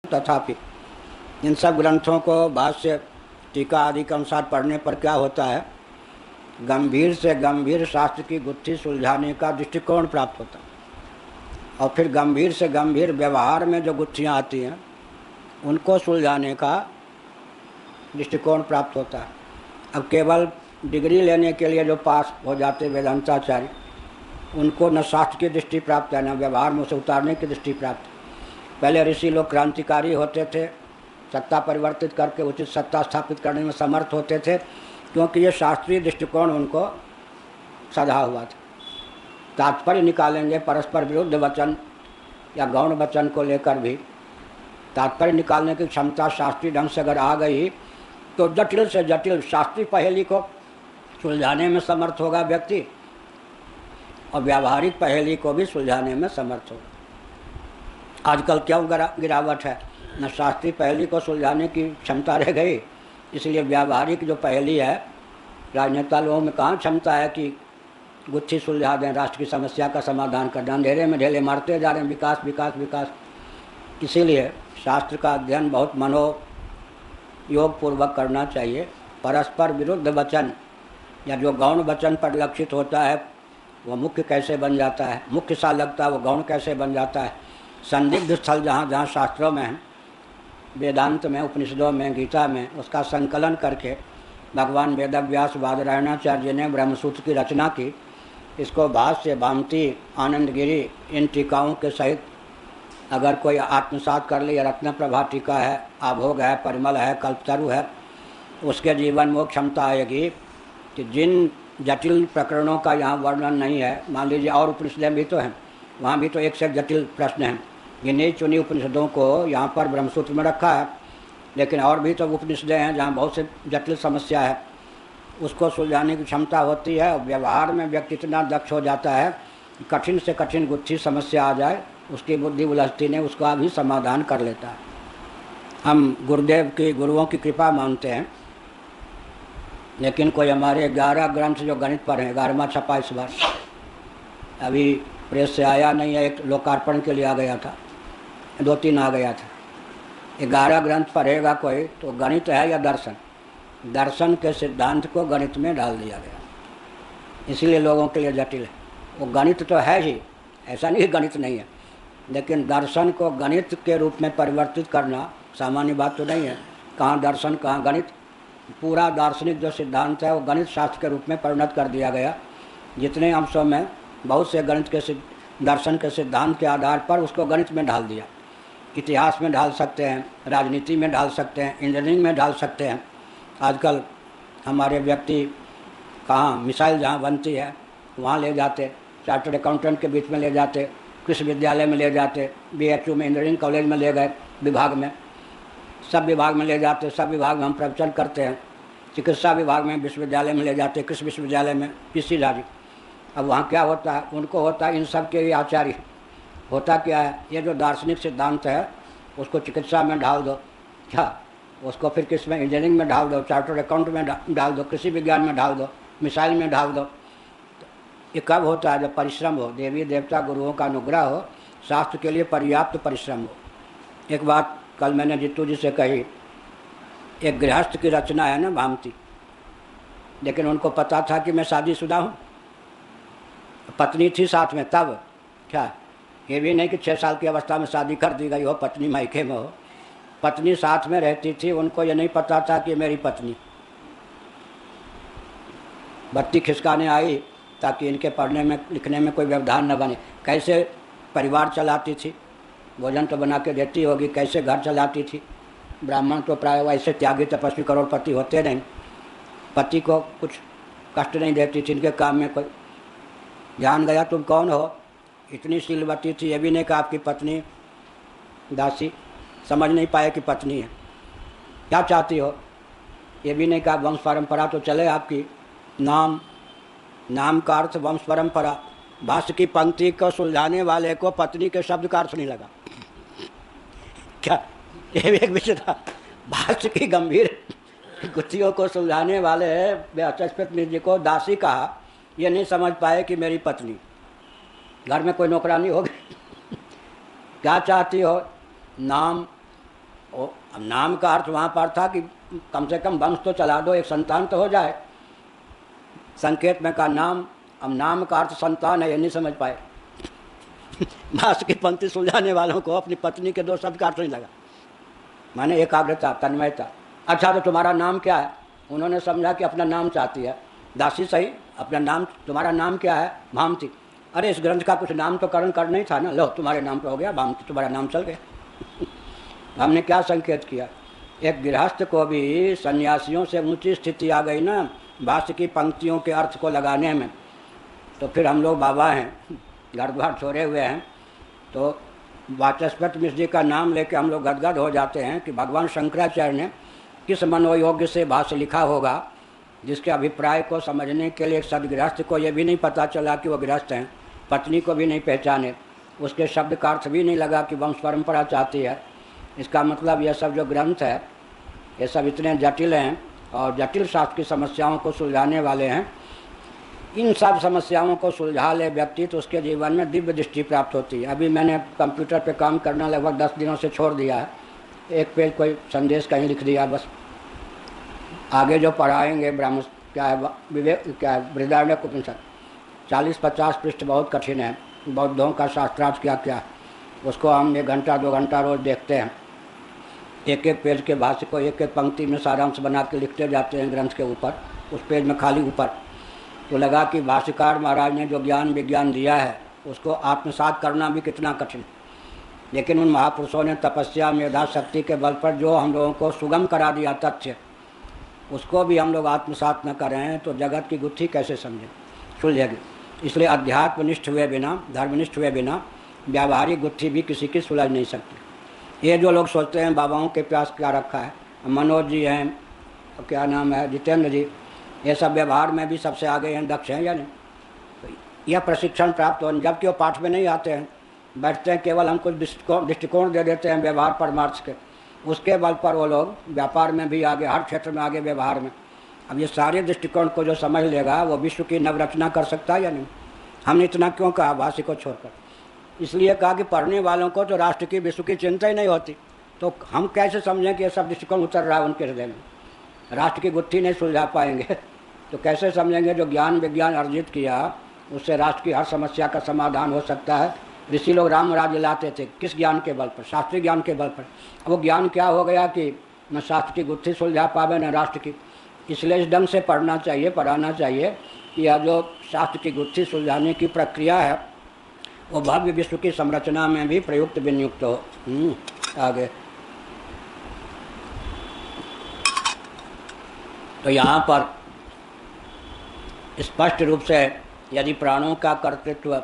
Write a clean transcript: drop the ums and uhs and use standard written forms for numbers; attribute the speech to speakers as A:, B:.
A: तथापि इन सब ग्रंथों को भाष्य टीका आदि के अनुसार पढ़ने पर क्या होता है, गंभीर से गंभीर शास्त्र की गुत्थी सुलझाने का दृष्टिकोण प्राप्त होता है, और फिर गंभीर से गंभीर व्यवहार में जो गुत्थियाँ आती हैं उनको सुलझाने का दृष्टिकोण प्राप्त होता है। अब केवल डिग्री लेने के लिए जो पास हो जाते वेदांताचार्य, उनको न शास्त्र की दृष्टि प्राप्त है, न व्यवहार में उसे उतारने की दृष्टि प्राप्त है। पहले ऋषि लोग क्रांतिकारी होते थे, सत्ता परिवर्तित करके उचित सत्ता स्थापित करने में समर्थ होते थे, क्योंकि ये शास्त्रीय दृष्टिकोण उनको सधा हुआ था। तात्पर्य निकालेंगे परस्पर विरुद्ध वचन या गौण वचन को लेकर भी तात्पर्य निकालने की क्षमता शास्त्रीय ढंग से अगर आ गई तो जटिल से जटिल शास्त्रीय पहेली को सुलझाने में समर्थ होगा व्यक्ति, और व्यावहारिक पहेली को भी सुलझाने में समर्थ होगा। आजकल क्यों गिरावट है, न शास्त्रीय पहेली को सुलझाने की क्षमता रह गई, इसलिए व्यावहारिक जो पहेली है, राजनेता लोगों में कहाँ क्षमता है कि गुत्थी सुलझा दें, राष्ट्र की समस्या का समाधान कर दें। अंधेरे में ढेले मारते जा रहे हैं, विकास विकास विकास। इसीलिए शास्त्र का अध्ययन बहुत मनोयोग पूर्वक करना चाहिए। परस्पर विरुद्ध वचन या जो गौण वचन पर लक्षित होता है वो मुख्य कैसे बन जाता है, मुख्य सा लगता है वो गौण कैसे बन जाता है। संदिग्ध स्थल जहाँ जहाँ शास्त्रों में है, वेदांत में, उपनिषदों में, गीता में, उसका संकलन करके भगवान वेदव्यास बादरायणाचार्य ने ब्रह्मसूत्र की रचना की। इसको भाष्य, भामती, आनंदगिरी इन टीकाओं के सहित अगर कोई आत्मसात कर ले, या रत्न प्रभा टीका है, आभोग है, परिमल है, कल्पतरु है, उसके जीवन में क्षमता आएगी कि जिन जटिल प्रकरणों का यहाँ वर्णन नहीं है, मान लीजिए और उपनिषदें भी तो हैं, वहाँ भी तो एक से जटिल प्रश्न हैं, गिनी चुनी उपनिषदों को यहाँ पर ब्रह्मसूत्र में रखा है, लेकिन और भी तो उपनिषदें हैं जहाँ बहुत से जटिल समस्या है, उसको सुलझाने की क्षमता होती है। व्यवहार में व्यक्ति इतना दक्ष हो जाता है, कठिन से कठिन गुत्थी समस्या आ जाए, उसकी बुद्धि उलझती नहीं, उसका भी समाधान कर लेता है। हम गुरुदेव की, गुरुओं की कृपा मानते हैं, लेकिन कोई हमारे 11 ग्रंथ जो गणित पर हैं, 11वां छपा इस बार, अभी प्रेस से आया नहीं है, एक लोकार्पण के लिए आ गया था, 2-3 आ गया था। 11 ग्रंथ पढ़ेगा कोई तो गणित है या दर्शन, दर्शन के सिद्धांत को गणित में डाल दिया गया, इसीलिए लोगों के लिए जटिल है। वो गणित तो है ही, ऐसा नहीं गणित नहीं है, लेकिन दर्शन को गणित के रूप में परिवर्तित करना सामान्य बात तो नहीं है। कहाँ दर्शन कहाँ गणित, पूरा दार्शनिक जो सिद्धांत है वो गणित शास्त्र के रूप में परिणत कर दिया गया। जितने अंशों में बहुत से गणित के दर्शन के सिद्धांत के आधार पर उसको गणित में ढाल दिया। इतिहास में ढाल सकते हैं, राजनीति में ढाल सकते हैं, इंजीनियरिंग में ढाल सकते हैं। आजकल हमारे व्यक्ति कहाँ मिसाइल जहाँ बनती है वहाँ ले जाते, चार्टर्ड अकाउंटेंट के बीच में ले जाते, कृषि विद्यालय में ले जाते, BHU में, इंजीनियरिंग कॉलेज में ले गए, विभाग में, सब विभाग में ले जाते, सब विभाग में हम प्रवचन करते हैं, चिकित्सा विभाग में, विश्वविद्यालय में ले जाते, कृषि विश्वविद्यालय में, PC राजी। अब वहाँ क्या होता है, उनको होता है इन सब के आचार्य। होता क्या है, ये जो दार्शनिक सिद्धांत है उसको चिकित्सा में ढाल दो, क्या उसको फिर किस में, इंजीनियरिंग में ढाल दो, चार्टर्ड अकाउंट में डाल दो, कृषि विज्ञान में ढाल दो, मिसाइल में ढाल दो। ये कब होता है, जब परिश्रम हो, देवी देवता गुरुओं का अनुग्रह हो, शास्त्र के लिए पर्याप्त परिश्रम हो। एक बात कल मैंने जितू जी से कही, एक गृहस्थ की रचना है ना भामती, लेकिन उनको पता था कि मैं शादीशुदा हूँ, पत्नी थी साथ में, तब क्या, ये भी नहीं कि 6 साल की अवस्था में शादी कर दी गई हो, पत्नी मायके में हो, पत्नी साथ में रहती थी, उनको ये नहीं पता था कि मेरी पत्नी। बत्ती खिसकाने आई ताकि इनके पढ़ने में लिखने में कोई व्यवधान न बने। कैसे परिवार चलाती थी, भोजन तो बना के देती होगी, कैसे घर चलाती थी। ब्राह्मण तो प्राय वैसे त्यागी तपस्वी करोड़पति होते नहीं, पति को कुछ कष्ट नहीं देती थी, इनके काम में कोई। जान गया तुम कौन हो, इतनी शीलवती थी, ये भी नहीं कहा आपकी पत्नी दासी, समझ नहीं पाए कि पत्नी है, क्या चाहती हो, ये भी नहीं कहा। वंश परंपरा तो चले आपकी, नाम का अर्थ वंश परंपरा। भाष्य की पंक्ति को सुलझाने वाले को पत्नी के शब्द का अर्थ नहीं लगा, क्या, ये भी एक विषय था। भाष्य की गंभीर गुत्थियों को सुलझाने वाले व्याचस्पति मिश्र जी को दासी कहा, ये नहीं समझ पाए कि मेरी पत्नी, घर में कोई नौकरानी होगी क्या चाहती हो, नाम वो अब नाम का अर्थ वहाँ पर था कि कम से कम वंश तो चला दो, एक संतान तो हो जाए। संकेत में का नाम, अब नाम का अर्थ संतान है, ये नहीं समझ पाए। भाष्य की पंक्ति सुलझाने वालों को अपनी पत्नी के दो शब्द का अर्थ नहीं लगा, माने एकाग्रता, तन्मयता। अच्छा तो तुम्हारा नाम क्या है? उन्होंने समझा कि अपना नाम चाहती है। दासी सही, अपना नाम, तुम्हारा नाम क्या है? भामती। अरे इस ग्रंथ का कुछ नाम तो करण करना ही था ना, लो तुम्हारे नाम पे हो गया भामती, तुम्हारा नाम चल गया। हमने क्या संकेत किया? एक गृहस्थ को भी सन्यासियों से ऊंची स्थिति आ गई ना भाष्य की पंक्तियों के अर्थ को लगाने में। तो फिर हम लोग बाबा हैं, घर द्वार छोड़े हुए हैं, तो वाचस्पति मिश्र जी का नाम लेके हम लोग गदगद हो जाते हैं कि भगवान शंकराचार्य ने किस मनोयोग्य से भाष्य लिखा होगा, जिसके अभिप्राय को समझने के लिए सदगृहस्थ को ये भी नहीं पता चला कि वो गृहस्थ हैं, पत्नी को भी नहीं पहचाने, उसके शब्द का अर्थ भी नहीं लगा कि वंश परंपरा चाहती है। इसका मतलब यह सब जो ग्रंथ है ये सब इतने जटिल हैं और जटिल शास्त्र की समस्याओं को सुलझाने वाले हैं। इन सब समस्याओं को सुलझा ले व्यक्ति तो उसके जीवन में दिव्य दृष्टि प्राप्त होती है। अभी मैंने कंप्यूटर पे काम करना लगभग 10 दिनों से छोड़ दिया है। एक पेज कोई संदेश कहीं लिख दिया बस। आगे जो पढ़ाएंगे ब्राह्मण क्या है, विवेक क्या है, बृहदारण्यक उपनिषद 40-50 पृष्ठ बहुत कठिन है। बौद्धों का शास्त्रार्थ क्या क्या, उसको हम 1 घंटा 2 घंटा रोज देखते हैं। एक एक पेज के भाष्य को एक एक पंक्ति में सारांश बना के लिखते जाते हैं ग्रंथ के ऊपर, उस पेज में खाली ऊपर। तो लगा कि भाष्यकार महाराज ने जो ज्ञान विज्ञान दिया है उसको आत्मसात करना भी कितना कठिन। लेकिन उन महापुरुषों ने तपस्या मेधा शक्ति के बल पर जो हम लोगों को सुगम करा दिया तथ्य, उसको भी हम लोग आत्मसात न करें तो जगत की गुत्थी कैसे समझें, सुलझेगी। इसलिए अध्यात्मनिष्ठ हुए बिना, धर्मनिष्ठ हुए बिना व्यावहारिक गुत्थी भी किसी की सुलझ नहीं सकती। ये जो लोग सोचते हैं बाबाओं के प्यास क्या रखा है, मनोज जी हैं, क्या नाम है, जितेंद्र जी, ये सब व्यवहार में भी सबसे आगे हैं, दक्ष हैं या नहीं। तो यह प्रशिक्षण प्राप्त हो, जबकि वो पाठ में नहीं आते हैं, बैठते हैं, केवल हम कुछ दृष्टिकोण दे देते हैं व्यवहार परमार्थ के, उसके बल पर वो लोग व्यापार में भी आगे, हर क्षेत्र में आगे, व्यवहार में। अब ये सारे दृष्टिकोण को जो समझ लेगा वो विश्व की नवरचना कर सकता है या नहीं। हमने इतना क्यों कहा भाष्य को छोड़कर? इसलिए कहा कि पढ़ने वालों को तो राष्ट्र की विश्व की चिंता ही नहीं होती, तो हम कैसे समझें कि ये सब दृष्टिकोण उतर रहा है उनके हृदय में। राष्ट्र की गुत्थी नहीं सुलझा पाएंगे तो कैसे समझेंगे जो ज्ञान विज्ञान अर्जित किया उससे राष्ट्र की हर समस्या का समाधान हो सकता है। ऋषि लोग राम राज्य लाते थे किस ज्ञान के बल पर? शास्त्रीय ज्ञान के बल पर। वो ज्ञान क्या हो गया कि न शास्त्र की गुत्थी सुलझा पावे न राष्ट्र की। इसलिए इस ढंग से पढ़ना चाहिए, पढ़ाना चाहिए कि यह जो शास्त्र की गुत्थी सुलझाने की प्रक्रिया है वो भव्य विश्व की संरचना में भी प्रयुक्त विनियुक्त हो। आगे तो यहाँ पर स्पष्ट रूप से यदि प्राणों का कर्तृत्व